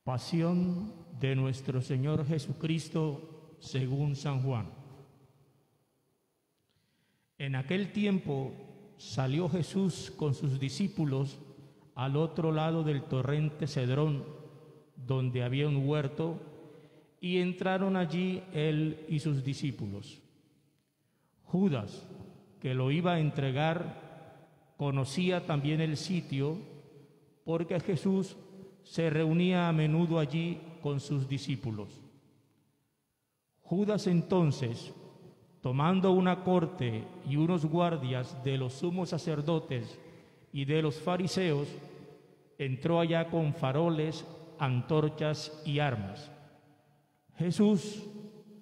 Pasión de nuestro Señor Jesucristo según San Juan. En aquel tiempo salió Jesús con sus discípulos al otro lado del torrente Cedrón, donde había un huerto, y entraron allí él y sus discípulos. Judas, que lo iba a entregar, conocía también el sitio, porque Jesús se reunía a menudo allí con sus discípulos. Judas entonces, tomando una corte y unos guardias de los sumos sacerdotes y de los fariseos, entró allá con faroles, antorchas y armas. Jesús,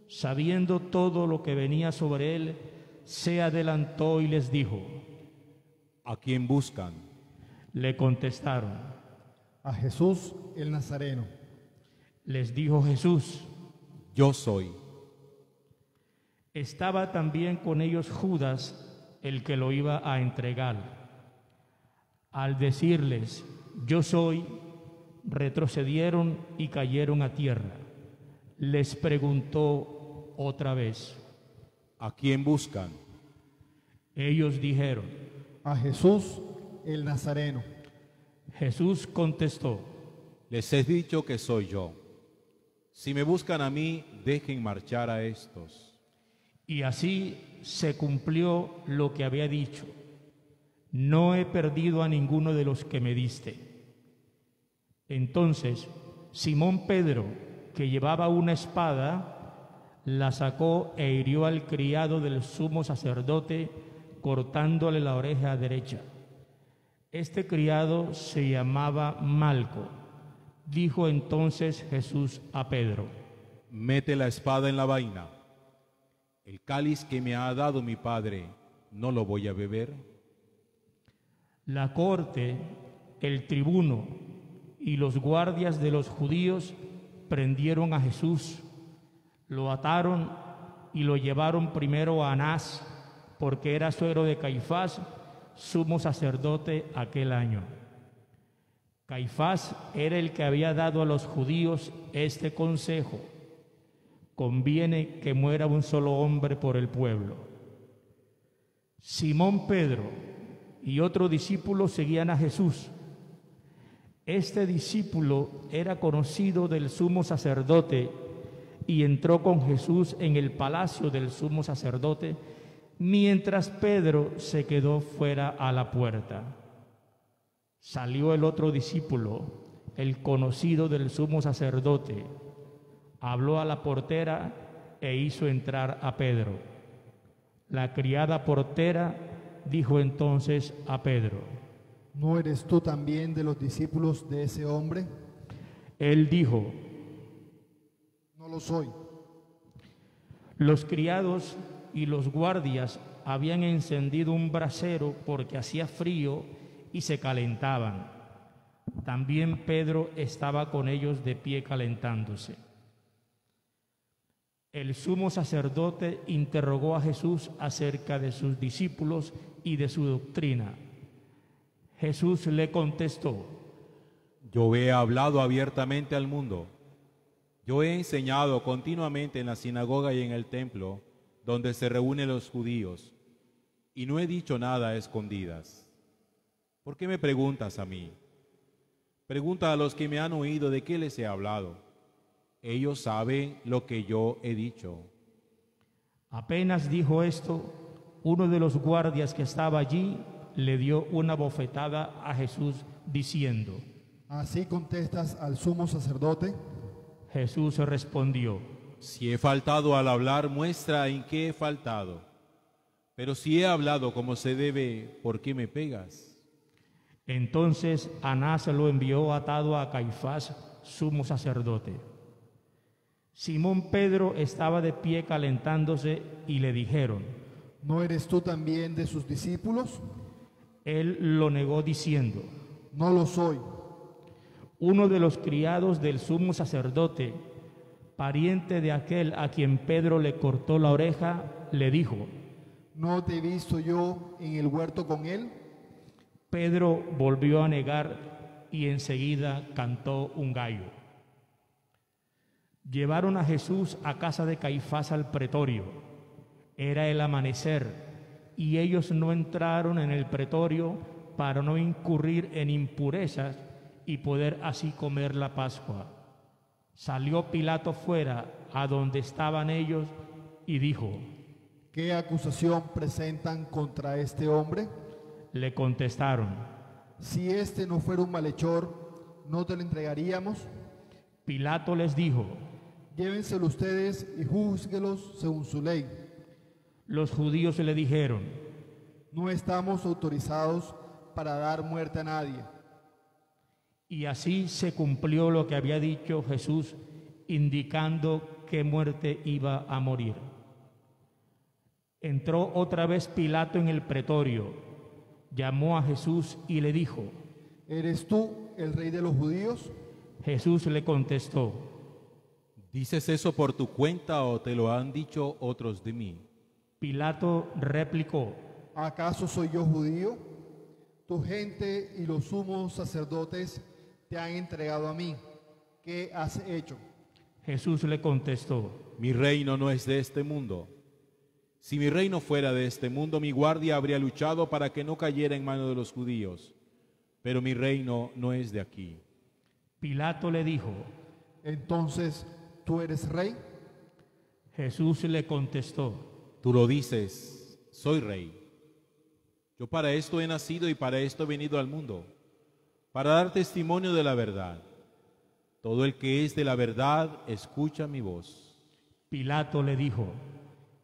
sabiendo todo lo que venía sobre él, se adelantó y les dijo: ¿A quién buscan? Le contestaron: a Jesús el Nazareno. Les dijo Jesús: Yo soy. Estaba también con ellos Judas, el que lo iba a entregar. Al decirles: Yo soy, retrocedieron y cayeron a tierra. Les preguntó otra vez: ¿A quién buscan? Ellos dijeron: A Jesús el Nazareno. Jesús contestó: Les he dicho que soy yo. Si me buscan a mí, dejen marchar a estos. Y así se cumplió lo que había dicho: no he perdido a ninguno de los que me diste. Entonces Simón Pedro, que llevaba una espada, la sacó e hirió al criado del sumo sacerdote, cortándole la oreja derecha. Este criado se llamaba Malco. Dijo entonces Jesús a Pedro: Mete la espada en la vaina. El cáliz que me ha dado mi Padre, ¿no lo voy a beber? La corte, el tribuno y los guardias de los judíos prendieron a Jesús, lo ataron y lo llevaron primero a Anás, porque era suegro de Caifás, sumo sacerdote aquel año. Caifás era el que había dado a los judíos este consejo: conviene que muera un solo hombre por el pueblo. Simón Pedro y otro discípulo seguían a Jesús. Este discípulo era conocido del sumo sacerdote y entró con Jesús en el palacio del sumo sacerdote, mientras Pedro se quedó fuera a la puerta. Salió el otro discípulo, el conocido del sumo sacerdote, habló a la portera e hizo entrar a Pedro. La criada portera dijo entonces a Pedro: ¿No eres tú también de los discípulos de ese hombre? Él dijo: No lo soy. Los criados y los guardias habían encendido un brasero porque hacía frío y se calentaban. También Pedro estaba con ellos de pie calentándose. El sumo sacerdote interrogó a Jesús acerca de sus discípulos y de su doctrina. Jesús le contestó: Yo he hablado abiertamente al mundo. Yo he enseñado continuamente en la sinagoga y en el templo, donde se reúnen los judíos, y no he dicho nada a escondidas. ¿Por qué me preguntas a mí? Pregunta a los que me han oído de qué les he hablado. Ellos saben lo que yo he dicho. Apenas dijo esto, uno de los guardias que estaba allí le dio una bofetada a Jesús diciendo: ¿Así contestas al sumo sacerdote? Jesús respondió: Si he faltado al hablar, muestra en qué he faltado. Pero si he hablado como se debe, ¿por qué me pegas? Entonces Anás lo envió atado a Caifás, sumo sacerdote. Simón Pedro estaba de pie calentándose y le dijeron: ¿No eres tú también de sus discípulos? Él lo negó diciendo: No lo soy. Uno de los criados del sumo sacerdote, pariente de aquel a quien Pedro le cortó la oreja, le dijo: ¿No te he visto yo en el huerto con él? Pedro volvió a negar y enseguida cantó un gallo. Llevaron a Jesús a casa de Caifás al pretorio. Era el amanecer, y ellos no entraron en el pretorio para no incurrir en impurezas y poder así comer la Pascua. Salió Pilato fuera a donde estaban ellos y dijo: ¿Qué acusación presentan contra este hombre? Le contestaron: Si este no fuera un malhechor, ¿no te lo entregaríamos? Pilato les dijo: Llévenselo ustedes y júzguelos según su ley. Los judíos le dijeron: No estamos autorizados para dar muerte a nadie. y así se cumplió lo que había dicho Jesús, indicando qué muerte iba a morir. Entró otra vez Pilato en el pretorio, llamó a Jesús y le dijo: ¿Eres tú el rey de los judíos? Jesús le contestó: ¿Dices eso por tu cuenta o te lo han dicho otros de mí? Pilato replicó: ¿Acaso soy yo judío? Tu gente y los sumos sacerdotes te han entregado a mí. ¿Qué has hecho? Jesús le contestó: Mi reino no es de este mundo. Si mi reino fuera de este mundo, mi guardia habría luchado para que no cayera en manos de los judíos. Pero mi reino no es de aquí. Pilato le dijo: Entonces, ¿tú eres rey? Jesús le contestó: Tú lo dices, soy rey. Yo para esto he nacido y para esto he venido al mundo, para dar testimonio de la verdad. Todo el que es de la verdad, escucha mi voz. Pilato le dijo: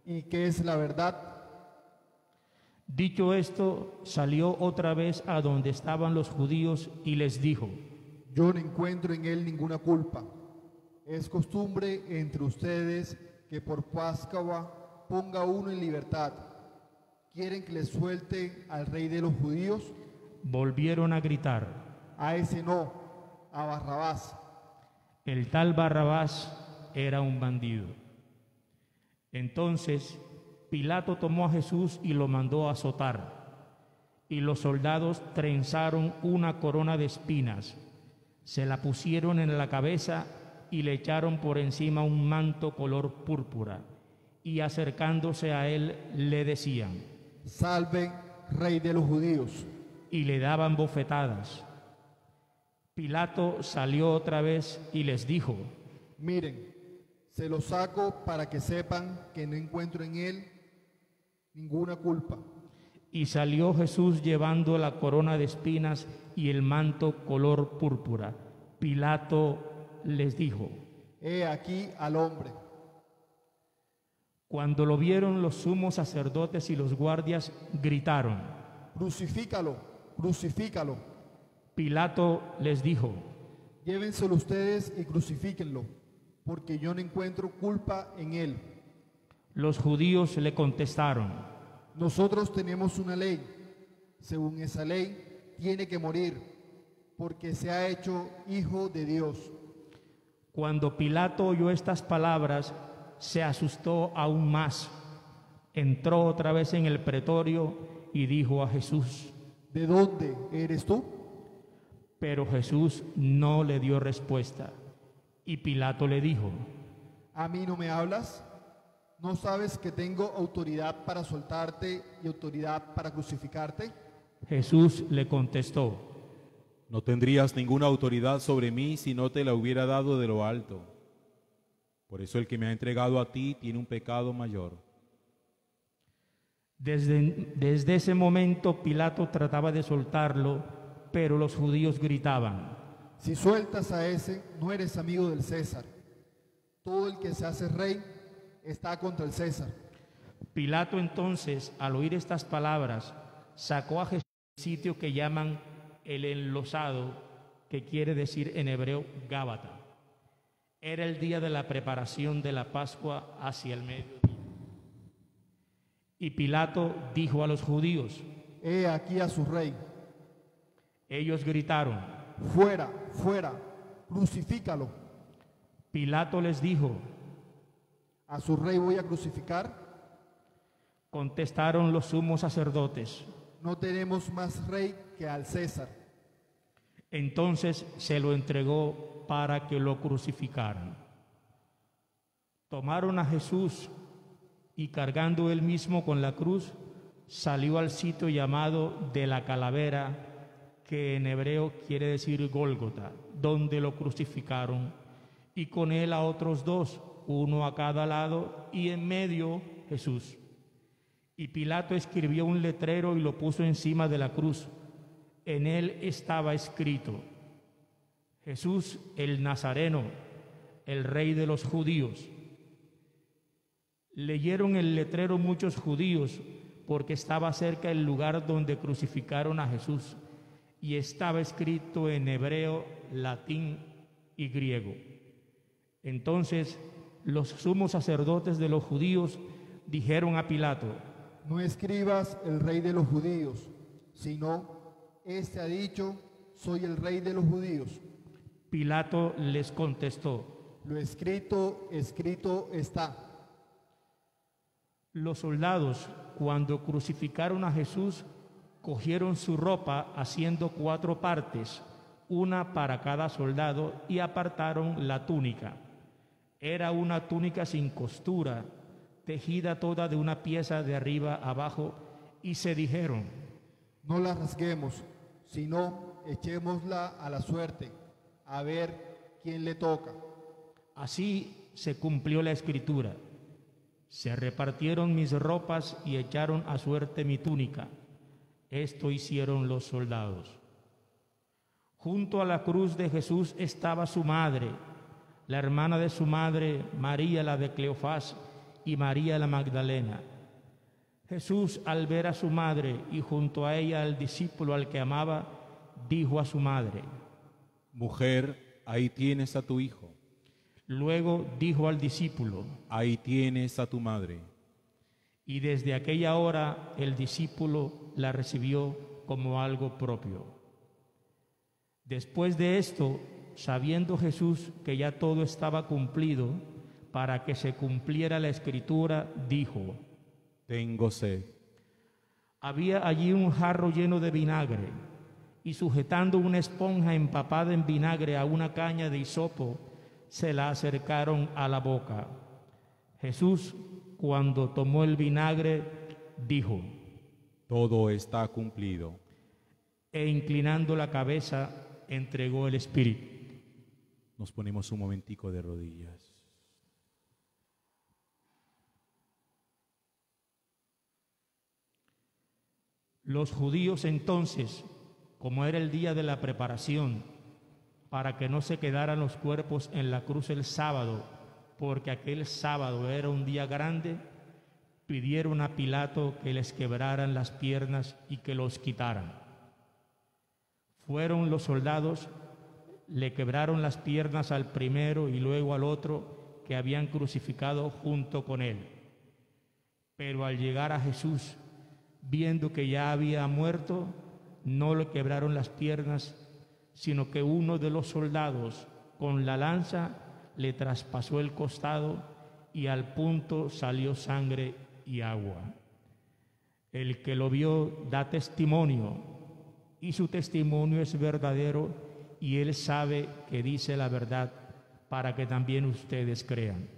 ¿Y qué es la verdad? Dicho esto, salió otra vez a donde estaban los judíos y les dijo: Yo no encuentro en él ninguna culpa. Es costumbre entre ustedes que por Pascua ponga uno en libertad. ¿Quieren que le suelte al rey de los judíos? Volvieron a gritar. A ese no, a Barrabás. El tal Barrabás era un bandido. Entonces Pilato tomó a Jesús y lo mandó a azotar. Y los soldados trenzaron una corona de espinas, se la pusieron en la cabeza y le echaron por encima un manto color púrpura. Y acercándose a él le decían: Salve, rey de los judíos. y le daban bofetadas. Pilato salió otra vez y les dijo: Miren, se lo saco para que sepan que no encuentro en él ninguna culpa. Y salió Jesús llevando la corona de espinas y el manto color púrpura. Pilato les dijo: He aquí al hombre. Cuando lo vieron los sumos sacerdotes y los guardias, gritaron. Crucifícalo, crucifícalo. Pilato les dijo: Llévenselo ustedes y crucifíquenlo, porque yo no encuentro culpa en él. Los judíos le contestaron: Nosotros tenemos una ley. Según esa ley, tiene que morir, porque se ha hecho hijo de Dios. Cuando Pilato oyó estas palabras, se asustó aún más. Entró otra vez en el pretorio y dijo a Jesús: ¿De dónde eres tú? Pero Jesús no le dio respuesta. Y Pilato le dijo: ¿A mí no me hablas? ¿No sabes que tengo autoridad para soltarte y autoridad para crucificarte? Jesús le contestó: No tendrías ninguna autoridad sobre mí si no te la hubiera dado de lo alto. Por eso el que me ha entregado a ti tiene un pecado mayor. Desde ese momento Pilato trataba de soltarlo, pero los judíos gritaban: Si sueltas a ese, no eres amigo del César. Todo el que se hace rey está contra el César. Pilato entonces, al oír estas palabras, sacó a Jesús del sitio que llaman el enlosado, que quiere decir en hebreo Gábata. Era el día de la preparación de la Pascua hacia el mediodía. Y Pilato dijo a los judíos: He aquí a su rey. Ellos gritaron: Fuera, fuera, crucifícalo. Pilato les dijo: ¿A su rey voy a crucificar? Contestaron los sumos sacerdotes: No tenemos más rey que al César. Entonces se lo entregó para que lo crucificaran. Tomaron a Jesús y cargando él mismo con la cruz, salió al sitio llamado de la Calavera, que en hebreo quiere decir Gólgota, donde lo crucificaron, y con él a otros dos, uno a cada lado, y en medio Jesús. Y Pilato escribió un letrero y lo puso encima de la cruz. En él estaba escrito: Jesús el Nazareno, el Rey de los judíos. Leyeron el letrero muchos judíos, porque estaba cerca el lugar donde crucificaron a Jesús, y estaba escrito en hebreo, latín y griego. Entonces los sumos sacerdotes de los judíos dijeron a Pilato: No escribas el Rey de los judíos, sino este ha dicho: soy el Rey de los judíos. Pilato les contestó: Lo escrito, escrito está. Los soldados, cuando crucificaron a Jesús, cogieron su ropa haciendo 4 partes, una para cada soldado, y apartaron la túnica. Era una túnica sin costura, tejida toda de una pieza de arriba abajo, y se dijeron: No la rasguemos, sino echémosla a la suerte, a ver quién le toca. Así se cumplió la escritura: se repartieron mis ropas y echaron a suerte mi túnica. Esto hicieron los soldados. Junto a la cruz de Jesús estaba su madre, la hermana de su madre, María la de Cleofás, y María la Magdalena. Jesús, al ver a su madre y junto a ella al discípulo al que amaba, dijo a su madre: Mujer, ahí tienes a tu hijo. Luego dijo al discípulo: Ahí tienes a tu madre. Y desde aquella hora el discípulo la recibió como algo propio. Después de esto, sabiendo Jesús que ya todo estaba cumplido, para que se cumpliera la escritura, dijo: Tengo sed. Había allí un jarro lleno de vinagre, y sujetando una esponja empapada en vinagre a una caña de hisopo, se la acercaron a la boca. Jesús, cuando tomó el vinagre, dijo: Todo está cumplido. E inclinando la cabeza, entregó el espíritu. Nos ponemos un momentico de rodillas. Los judíos entonces, como era el día de la preparación, para que no se quedaran los cuerpos en la cruz el sábado, porque aquel sábado era un día grande, pidieron a Pilato que les quebraran las piernas y que los quitaran. Fueron los soldados, le quebraron las piernas al primero y luego al otro que habían crucificado junto con él. Pero al llegar a Jesús, viendo que ya había muerto, no le quebraron las piernas, sino que uno de los soldados con la lanza le traspasó el costado y al punto salió sangre y agua. El que lo vio da testimonio, y su testimonio es verdadero, y él sabe que dice la verdad, para que también ustedes crean.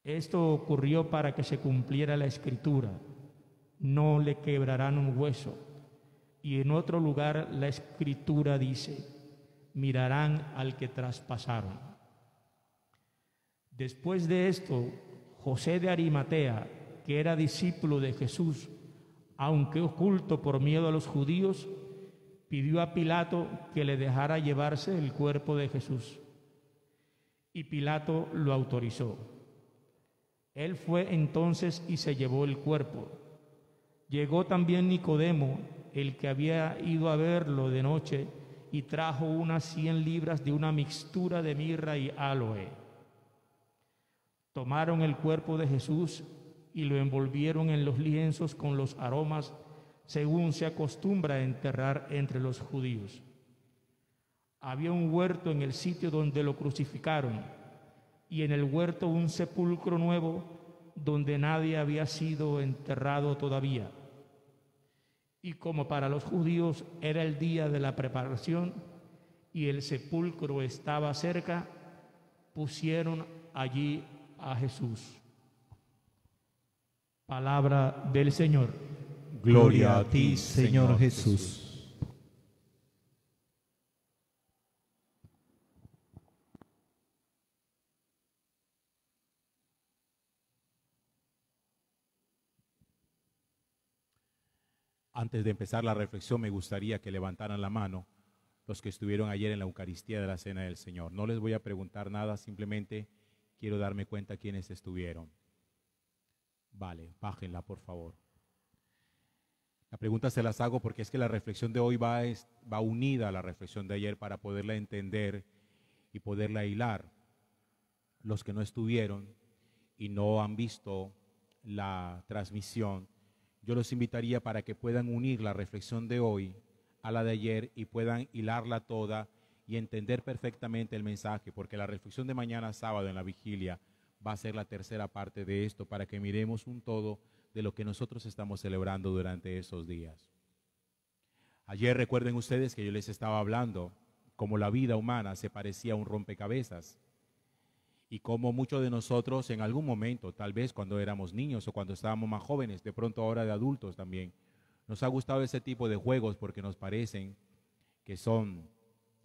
Esto ocurrió para que se cumpliera la escritura: no le quebrarán un hueso. Y en otro lugar la escritura dice: mirarán al que traspasaron. Después de esto, José de Arimatea, que era discípulo de Jesús, aunque oculto por miedo a los judíos, pidió a Pilato que le dejara llevarse el cuerpo de Jesús. Y Pilato lo autorizó. Él fue entonces y se llevó el cuerpo. Llegó también Nicodemo, el que había ido a verlo de noche, y trajo unas 100 libras de una mixtura de mirra y áloe. Tomaron el cuerpo de Jesús y lo envolvieron en los lienzos con los aromas, según se acostumbra a enterrar entre los judíos. Había un huerto en el sitio donde lo crucificaron, y en el huerto un sepulcro nuevo donde nadie había sido enterrado todavía. Y como para los judíos era el día de la preparación y el sepulcro estaba cerca, pusieron allí a Jesús. Palabra del Señor. Gloria a ti, Señor Jesús. Antes de empezar la reflexión, me gustaría que levantaran la mano los que estuvieron ayer en la Eucaristía de la Cena del Señor. No les voy a preguntar nada, simplemente quiero darme cuenta quiénes estuvieron. Vale, bájenla, por favor. La pregunta se las hago porque es que la reflexión de hoy va unida a la reflexión de ayer para poderla entender y poderla hilar. Los que no estuvieron y no han visto la transmisión, yo los invitaría para que puedan unir la reflexión de hoy a la de ayer y puedan hilarla toda y entender perfectamente el mensaje, porque la reflexión de mañana sábado en la vigilia va a ser la tercera parte de esto, para que miremos un todo de lo que nosotros estamos celebrando durante esos días. Ayer recuerden ustedes que yo les estaba hablando cómo la vida humana se parecía a un rompecabezas y cómo muchos de nosotros en algún momento, tal vez cuando éramos niños o cuando estábamos más jóvenes, de pronto ahora de adultos también, nos ha gustado ese tipo de juegos porque nos parecen que son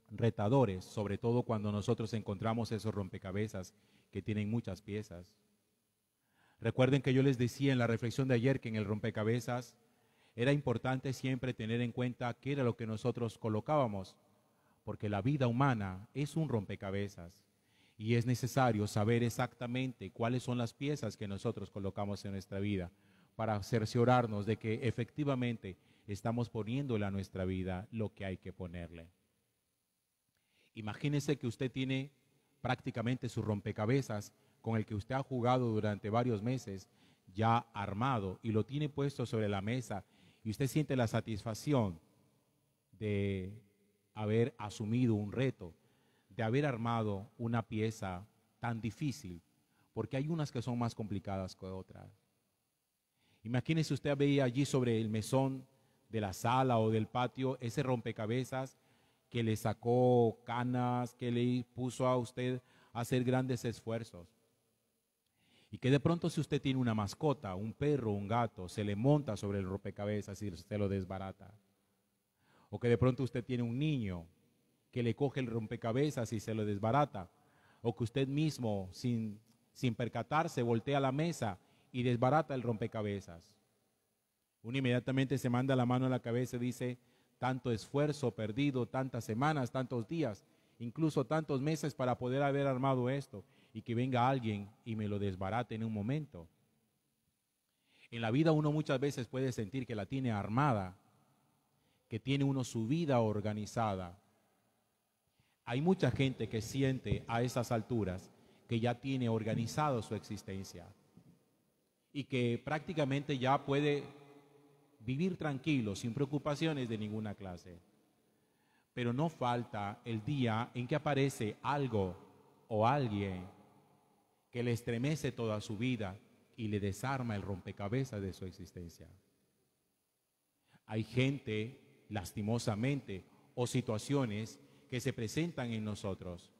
retadores, sobre todo cuando nosotros encontramos esos rompecabezas que tienen muchas piezas. Recuerden que yo les decía en la reflexión de ayer que en el rompecabezas era importante siempre tener en cuenta qué era lo que nosotros colocábamos, porque la vida humana es un rompecabezas y es necesario saber exactamente cuáles son las piezas que nosotros colocamos en nuestra vida para cerciorarnos de que efectivamente estamos poniéndole a nuestra vida lo que hay que ponerle. Imagínese que usted tiene prácticamente su rompecabezas con el que usted ha jugado durante varios meses ya armado y lo tiene puesto sobre la mesa y usted siente la satisfacción de haber asumido un reto, de haber armado una pieza tan difícil, porque hay unas que son más complicadas que otras. Imagínese usted veía allí sobre el mesón de la sala o del patio ese rompecabezas que le sacó canas, que le puso a usted a hacer grandes esfuerzos. Y que de pronto si usted tiene una mascota, un perro, un gato, se le monta sobre el rompecabezas y se lo desbarata. O que de pronto usted tiene un niño que le coge el rompecabezas y se lo desbarata. O que usted mismo, sin percatarse, voltea a la mesa y desbarata el rompecabezas. Uno inmediatamente se manda la mano a la cabeza y dice, tanto esfuerzo perdido, tantas semanas, tantos días, incluso tantos meses para poder haber armado esto, y que venga alguien y me lo desbarate en un momento. En la vida uno muchas veces puede sentir que la tiene armada, que tiene uno su vida organizada. Hay mucha gente que siente a esas alturas que ya tiene organizado su existencia y que prácticamente ya puede vivir tranquilo, sin preocupaciones de ninguna clase. Pero no falta el día en que aparece algo o alguien que le estremece toda su vida y le desarma el rompecabezas de su existencia. Hay gente, lastimosamente, o situaciones que se presentan en nosotros,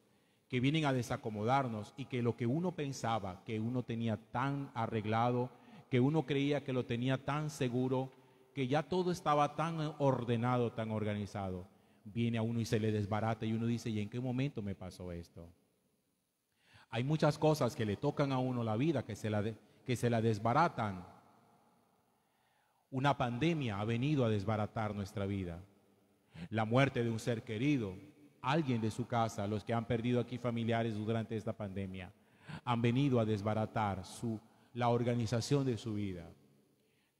que vienen a desacomodarnos y que lo que uno pensaba que uno tenía tan arreglado, que uno creía que lo tenía tan seguro, que ya todo estaba tan ordenado, tan organizado, viene a uno y se le desbarata y uno dice, ¿y en qué momento me pasó esto? Hay muchas cosas que le tocan a uno la vida, que se la desbaratan. Una pandemia ha venido a desbaratar nuestra vida. La muerte de un ser querido, alguien de su casa, los que han perdido aquí familiares durante esta pandemia, han venido a desbaratar la organización de su vida.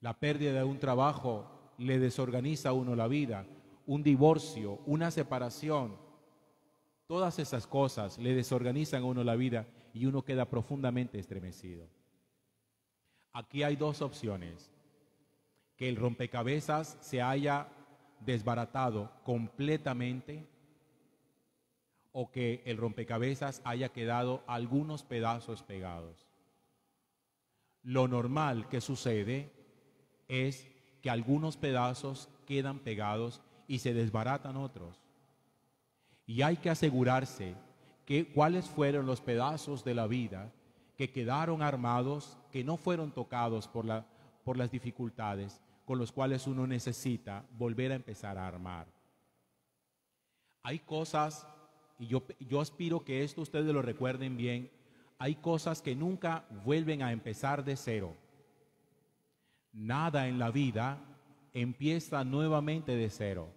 La pérdida de un trabajo le desorganiza a uno la vida. Un divorcio, una separación, todas esas cosas le desorganizan a uno la vida y uno queda profundamente estremecido. Aquí hay dos opciones: que el rompecabezas se haya desbaratado completamente o que el rompecabezas haya quedado algunos pedazos pegados. Lo normal que sucede es que algunos pedazos quedan pegados y se desbaratan otros. Y hay que asegurarse que cuáles fueron los pedazos de la vida que quedaron armados, que no fueron tocados por las dificultades con los cuales uno necesita volver a empezar a armar. Hay cosas, y yo aspiro que esto ustedes lo recuerden bien, hay cosas que nunca vuelven a empezar de cero. Nada en la vida empieza nuevamente de cero.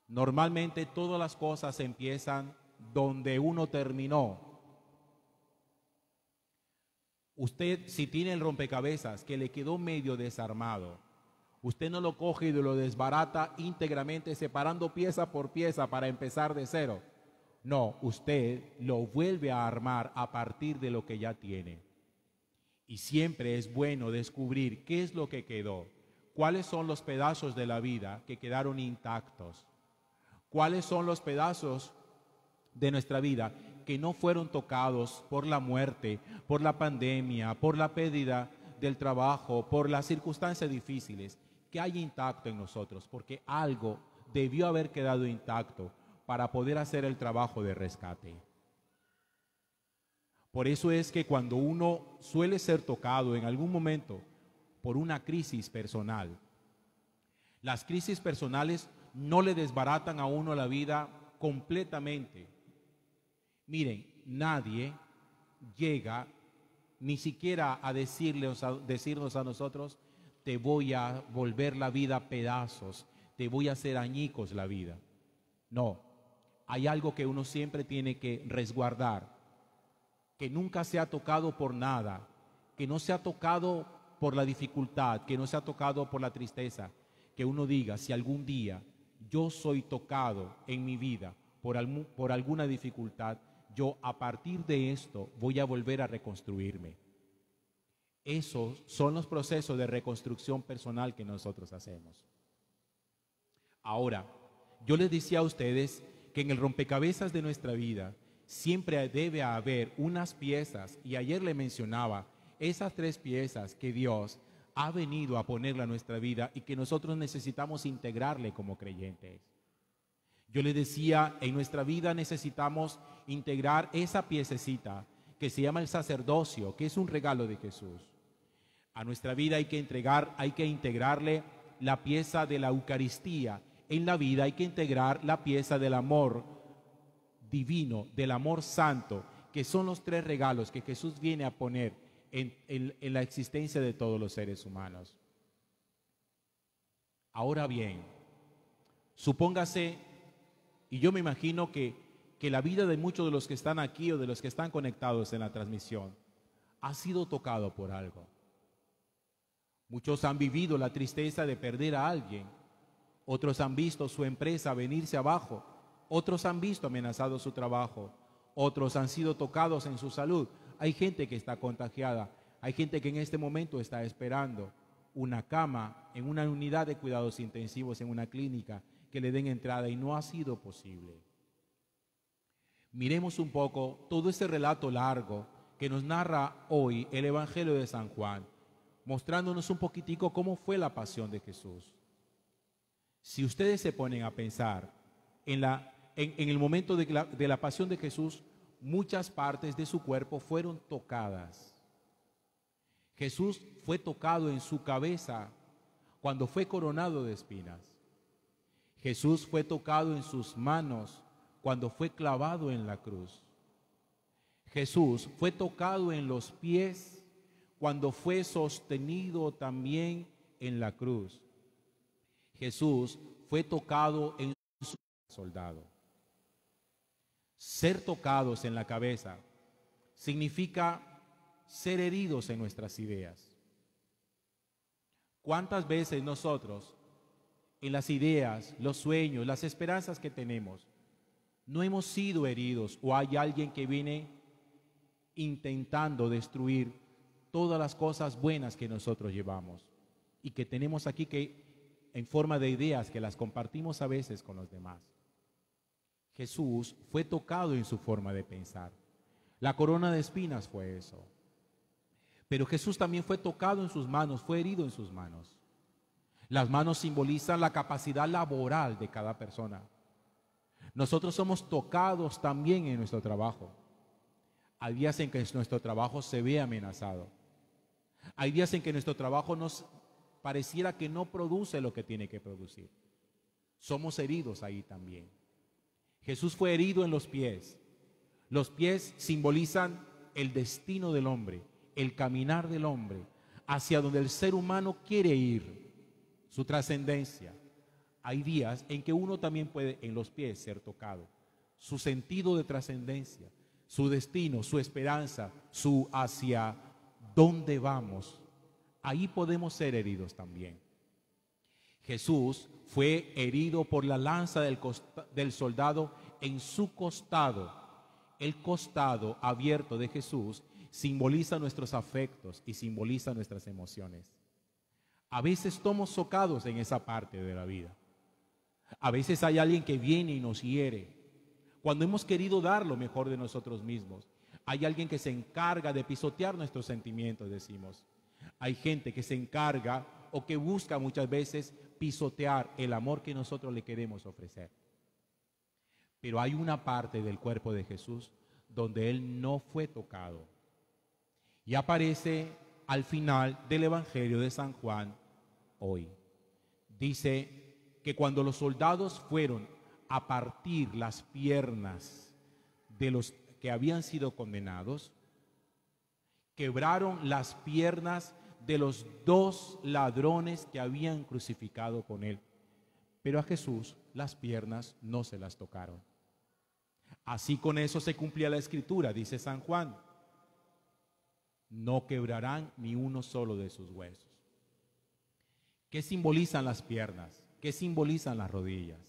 Normalmente todas las cosas empiezan donde uno terminó. Usted, si tiene el rompecabezas que le quedó medio desarmado, usted no lo coge y lo desbarata íntegramente separando pieza por pieza para empezar de cero. No, usted lo vuelve a armar a partir de lo que ya tiene. Y siempre es bueno descubrir qué es lo que quedó, cuáles son los pedazos de la vida que quedaron intactos, cuáles son los pedazos de nuestra vida que no fueron tocados por la muerte, por la pandemia, por la pérdida del trabajo, por las circunstancias difíciles, que hay intacto en nosotros, porque algo debió haber quedado intacto para poder hacer el trabajo de rescate. Por eso es que cuando uno suele ser tocado en algún momento por una crisis personal, las crisis personales no le desbaratan a uno la vida completamente. Miren, nadie llega ni siquiera a decirnos a nosotros, te voy a volver la vida a pedazos, te voy a hacer añicos la vida. No, hay algo que uno siempre tiene que resguardar, que nunca se ha tocado por nada, que no se ha tocado por la dificultad, que no se ha tocado por la tristeza, que uno diga, si algún día yo soy tocado en mi vida por alguna dificultad, yo a partir de esto voy a volver a reconstruirme. Esos son los procesos de reconstrucción personal que nosotros hacemos. Ahora, yo les decía a ustedes que en el rompecabezas de nuestra vida siempre debe haber unas piezas, y ayer le mencionaba esas 3 piezas que Dios ha venido a ponerle a nuestra vida y que nosotros necesitamos integrarle como creyentes. Yo les decía, en nuestra vida necesitamos integrar esa piececita que se llama el sacerdocio, que es un regalo de Jesús. A nuestra vida hay que integrarle la pieza de la Eucaristía. En la vida hay que integrar la pieza del amor divino, del amor santo, que son los 3 regalos que Jesús viene a poner en la existencia de todos los seres humanos. Ahora bien, supóngase, y yo me imagino que la vida de muchos de los que están aquí o de los que están conectados en la transmisión ha sido tocado por algo. Muchos han vivido la tristeza de perder a alguien, otros han visto su empresa venirse abajo, otros han visto amenazado su trabajo, otros han sido tocados en su salud. Hay gente que está contagiada, hay gente que en este momento está esperando una cama en una unidad de cuidados intensivos en una clínica que le den entrada y no ha sido posible. Miremos un poco todo ese relato largo que nos narra hoy el Evangelio de San Juan, mostrándonos un poquitico cómo fue la pasión de Jesús. Si ustedes se ponen a pensar en el momento de la pasión de Jesús, muchas partes de su cuerpo fueron tocadas. Jesús fue tocado en su cabeza cuando fue coronado de espinas. Jesús fue tocado en sus manos cuando fue clavado en la cruz. Jesús fue tocado en los pies cuando fue sostenido también en la cruz. Jesús fue tocado en su soldado. Ser tocados en la cabeza significa ser heridos en nuestras ideas. ¿Cuántas veces nosotros, en las ideas, los sueños, las esperanzas que tenemos, no hemos sido heridos o hay alguien que viene intentando destruir todas las cosas buenas que nosotros llevamos y que tenemos aquí en forma de ideas que las compartimos a veces con los demás? Jesús fue tocado en su forma de pensar. La corona de espinas fue eso. Pero Jesús también fue tocado en sus manos, fue herido en sus manos. Las manos simbolizan la capacidad laboral de cada persona. Nosotros somos tocados también en nuestro trabajo. Hay días en que nuestro trabajo se ve amenazado. Hay días en que nuestro trabajo nos pareciera que no produce lo que tiene que producir. Somos heridos ahí también. Jesús fue herido en los pies. Los pies simbolizan el destino del hombre, el caminar del hombre, hacia donde el ser humano quiere ir, su trascendencia. Hay días en que uno también puede en los pies ser tocado. Su sentido de trascendencia, su destino, su esperanza, su hacia dónde vamos. Ahí podemos ser heridos también. Jesús fue herido por la lanza del soldado en su costado. El costado abierto de Jesús simboliza nuestros afectos y simboliza nuestras emociones. A veces estamos socados en esa parte de la vida. A veces hay alguien que viene y nos hiere. Cuando hemos querido dar lo mejor de nosotros mismos, hay alguien que se encarga de pisotear nuestros sentimientos, decimos. Hay gente que se encarga o que busca muchas veces pisotear el amor que nosotros le queremos ofrecer. Pero hay una parte del cuerpo de Jesús donde Él no fue tocado. Y aparece al final del Evangelio de San Juan hoy. Dice que cuando los soldados fueron a partir las piernas de los que habían sido condenados, quebraron las piernas de los 2 ladrones que habían crucificado con Él. Pero a Jesús las piernas no se las tocaron. Así con eso se cumplía la Escritura, dice San Juan. No quebrarán ni uno solo de sus huesos. ¿Qué simbolizan las piernas? ¿Qué simbolizan las rodillas?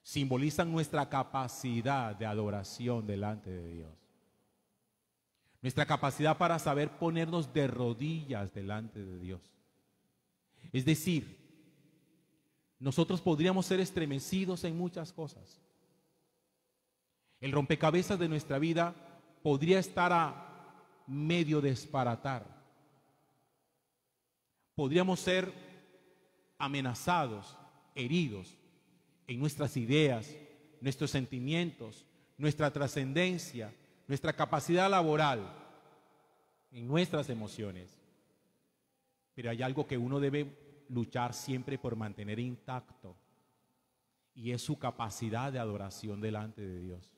Simbolizan nuestra capacidad de adoración delante de Dios. Nuestra capacidad para saber ponernos de rodillas delante de Dios. Es decir, nosotros podríamos ser estremecidos en muchas cosas. El rompecabezas de nuestra vida podría estar a medio desbaratar. Podríamos ser amenazados, heridos en nuestras ideas, nuestros sentimientos, nuestra trascendencia, nuestra capacidad laboral, en nuestras emociones. Pero hay algo que uno debe luchar siempre por mantener intacto, y es su capacidad de adoración delante de Dios.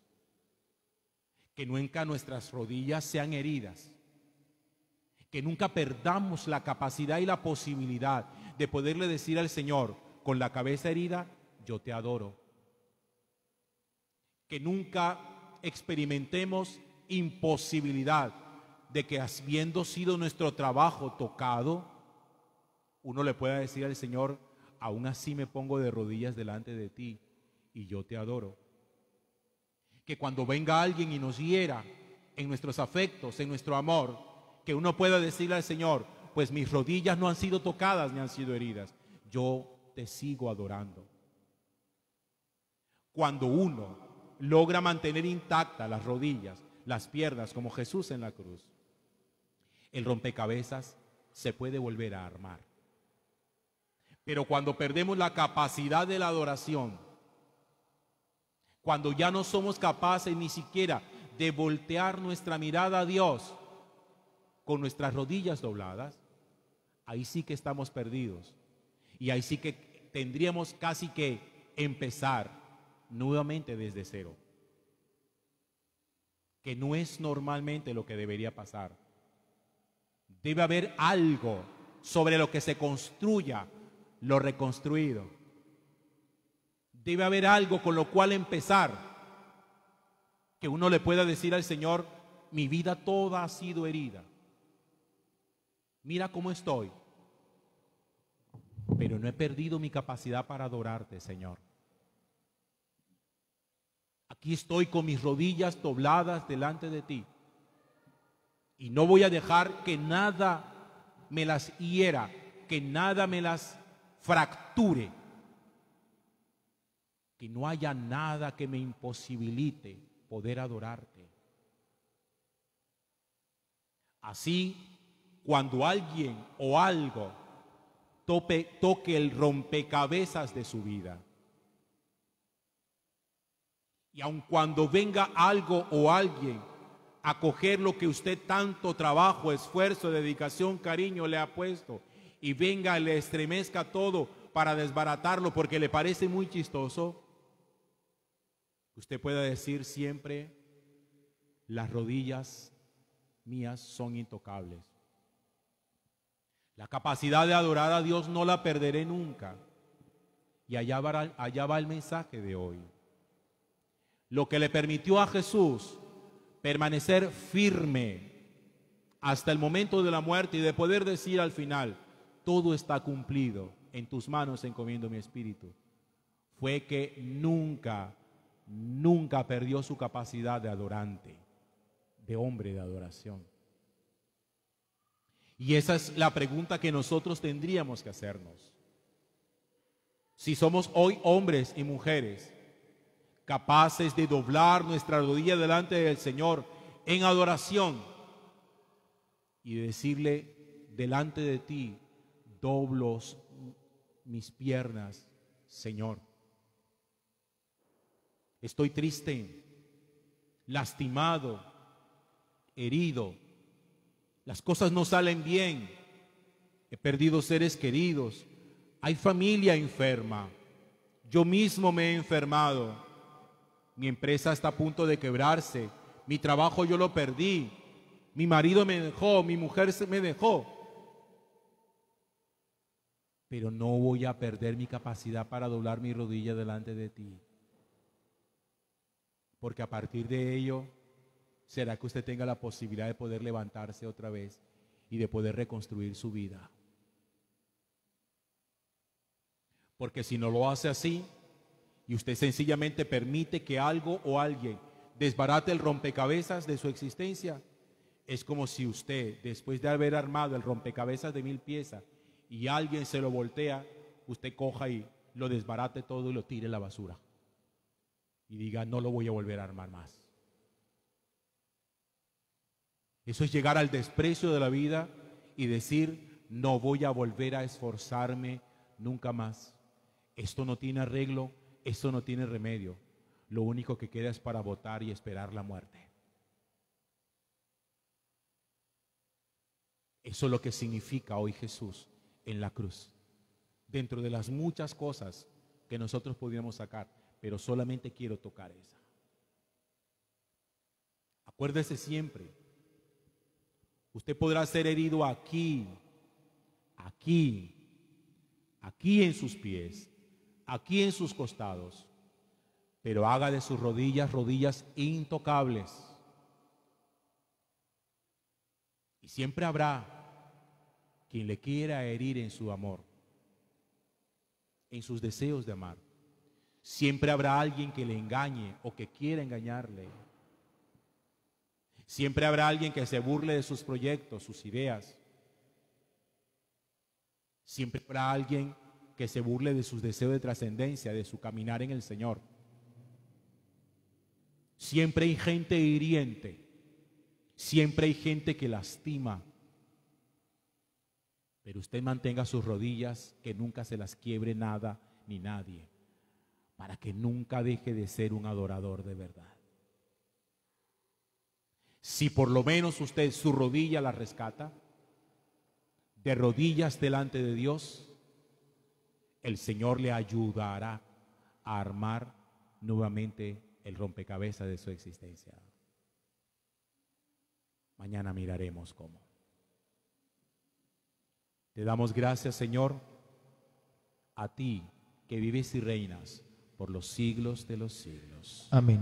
Que nunca nuestras rodillas sean heridas, que nunca perdamos la capacidad y la posibilidad de poderle decir al Señor con la cabeza herida: yo te adoro. Que nunca experimentemos imposibilidad de que, habiendo sido nuestro trabajo tocado, uno le pueda decir al Señor: aún así me pongo de rodillas delante de ti y yo te adoro. Que cuando venga alguien y nos hiera en nuestros afectos, en nuestro amor, que uno pueda decirle al Señor: pues mis rodillas no han sido tocadas ni han sido heridas, yo te sigo adorando. Cuando uno logra mantener intactas las rodillas, las piernas, como Jesús en la cruz, el rompecabezas se puede volver a armar. Pero cuando perdemos la capacidad de la adoración, cuando ya no somos capaces ni siquiera de voltear nuestra mirada a Dios con nuestras rodillas dobladas, ahí sí que estamos perdidos. Y ahí sí que tendríamos casi que empezar nuevamente desde cero. Que no es normalmente lo que debería pasar. Debe haber algo sobre lo que se construya lo reconstruido. Debe haber algo con lo cual empezar, que uno le pueda decir al Señor: mi vida toda ha sido herida. Mira cómo estoy, pero no he perdido mi capacidad para adorarte, Señor. Aquí estoy con mis rodillas dobladas delante de ti y no voy a dejar que nada me las hiera, que nada me las fracture, que no haya nada que me imposibilite poder adorarte. Así, cuando alguien o algo toque el rompecabezas de su vida, y aun cuando venga algo o alguien a coger lo que usted tanto trabajo, esfuerzo, dedicación, cariño le ha puesto y venga, le estremezca todo para desbaratarlo porque le parece muy chistoso, usted pueda decir siempre: las rodillas mías son intocables. La capacidad de adorar a Dios no la perderé nunca. Y allá va el mensaje de hoy. Lo que le permitió a Jesús permanecer firme hasta el momento de la muerte y de poder decir al final: todo está cumplido, en tus manos encomiendo mi espíritu, fue que nunca perdió su capacidad de adorante, de hombre de adoración. Y esa es la pregunta que nosotros tendríamos que hacernos. Si somos hoy hombres y mujeres capaces de doblar nuestra rodilla delante del Señor en adoración y decirle: delante de ti doblo mis piernas, Señor. Estoy triste, lastimado, herido. Las cosas no salen bien. He perdido seres queridos. Hay familia enferma. Yo mismo me he enfermado. Mi empresa está a punto de quebrarse. Mi trabajo yo lo perdí. Mi marido me dejó. Mi mujer me dejó. Pero no voy a perder mi capacidad para doblar mi rodilla delante de ti. Porque a partir de ello, será que usted tenga la posibilidad de poder levantarse otra vez y de poder reconstruir su vida. Porque si no lo hace así y usted sencillamente permite que algo o alguien desbarate el rompecabezas de su existencia, es como si usted, después de haber armado el rompecabezas de 1000 piezas y alguien se lo voltea, usted coja y lo desbarate todo y lo tire en la basura y diga: no lo voy a volver a armar más. Eso es llegar al desprecio de la vida y decir: no voy a volver a esforzarme nunca más. Esto no tiene arreglo, esto no tiene remedio. Lo único que queda es para votar y esperar la muerte. Eso es lo que significa hoy Jesús en la cruz. Dentro de las muchas cosas que nosotros podríamos sacar, pero solamente quiero tocar esa. Acuérdese siempre, usted podrá ser herido aquí en sus pies, aquí en sus costados, pero haga de sus rodillas rodillas intocables. Y siempre habrá quien le quiera herir en su amor, en sus deseos de amar. Siempre habrá alguien que le engañe o que quiera engañarle. Siempre habrá alguien que se burle de sus proyectos, sus ideas. Siempre habrá alguien que se burle de sus deseos de trascendencia, de su caminar en el Señor. Siempre hay gente hiriente. Siempre hay gente que lastima. Pero usted mantenga sus rodillas, que nunca se las quiebre nada ni nadie, para que nunca deje de ser un adorador de verdad. Si por lo menos usted su rodilla la rescata, de rodillas delante de Dios, el Señor le ayudará a armar nuevamente el rompecabezas de su existencia. Mañana miraremos cómo. Te damos gracias, Señor, a ti que vives y reinas por los siglos de los siglos. Amén.